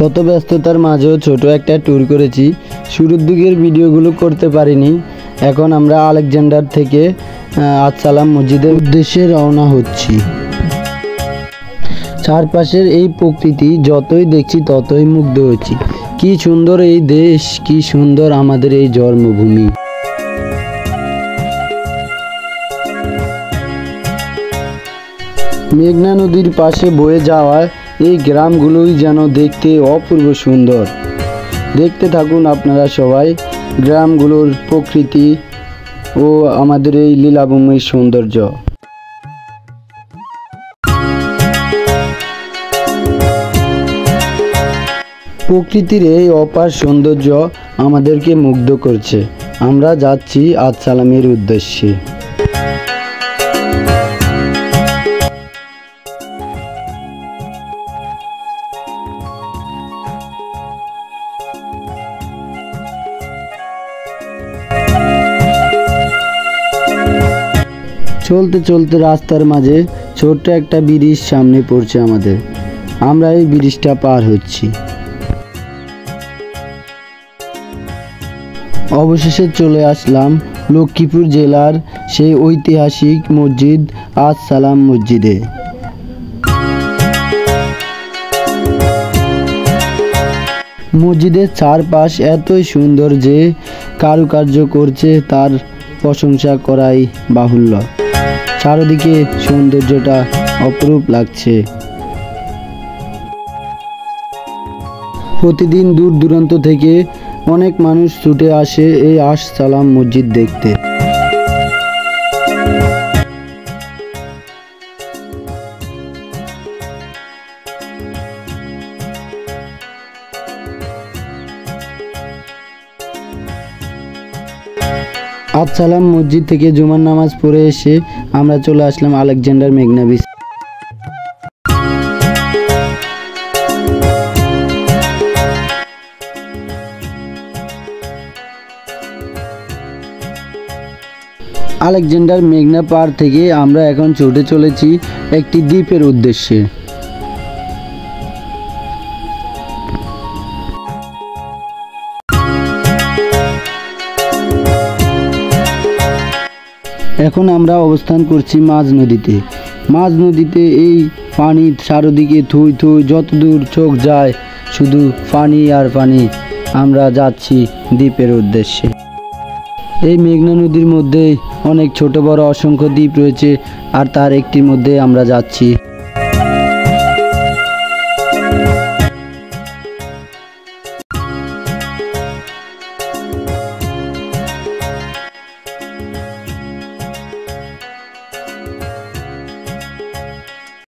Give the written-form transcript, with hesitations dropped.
শত ব্যস্ততার মাঝেও ছোট একটা ট্যুর করেছি। শুরুর দিকের ভিডিওগুলো করতে পারিনি। এখন আমরা আলেকজান্ডার থেকে আজ-সালাম মসজিদের উদ্দেশ্যে রওনা হচ্ছি। চারপাশের এই প্রকৃতি যতই দেখছি ততই মুগ্ধ হচ্ছি। কি সুন্দর এই দেশ, কি সুন্দর আমাদের এই জন্মভূমি। মেঘনা নদীর পাশে বয়ে যাওয়া এই গ্রামগুলোই যেন দেখতে অপূর্ব সুন্দর। দেখতে থাকুন আপনারা সবাই গ্রামগুলোর প্রকৃতি ও আমাদের এই লীলাভূমির সৌন্দর্য। প্রকৃতির এই অপার সৌন্দর্য আমাদেরকে মুগ্ধ করছে। আমরা যাচ্ছি আজ-সালামের উদ্দেশ্যে। চলতে চলতে রাস্তার মাঝে ছোট্ট একটা ব্রিজ সামনে পড়ছে আমাদের। আমরা এই ব্রিজটা পার হচ্ছি। অবশেষে চলে আসলাম লক্ষ্মীপুর জেলার সেই ঐতিহাসিক মসজিদ আজ-সালাম মসজিদে। মসজিদের চারপাশ এতই সুন্দর যে কারুকার্য করছে তার প্রশংসা করাই বাহুল্য। চারিদিকে সৌন্দর্যটা অপরূপ লাগছে। প্রতিদিন দূর দূরান্ত থেকে অনেক মানুষ ছুটে আসে এই আজ-সালাম মসজিদ দেখতে। আজ-সালাম মসজিদ থেকে জুমার নামাজ পড়ে এসে আমরা চলে আসলাম আলেকজান্ডার মেঘনা বিচ। আলেকজান্ডার মেঘনা পার থেকে আমরা এখন ছুটে চলেছি একটি দ্বীপের উদ্দেশ্যে। এখন আমরা অবস্থান করছি মাঝ নদীতে। মাঝ নদীতে এই পানি চারদিকে থুই থুই, যতদূর চোখ যায় শুধু পানি আর পানি। আমরা যাচ্ছি দ্বীপের উদ্দেশ্যে। এই মেঘনা নদীর মধ্যে অনেক ছোট বড় অসংখ্য দ্বীপ রয়েছে, আর তার একটির মধ্যে আমরা যাচ্ছি।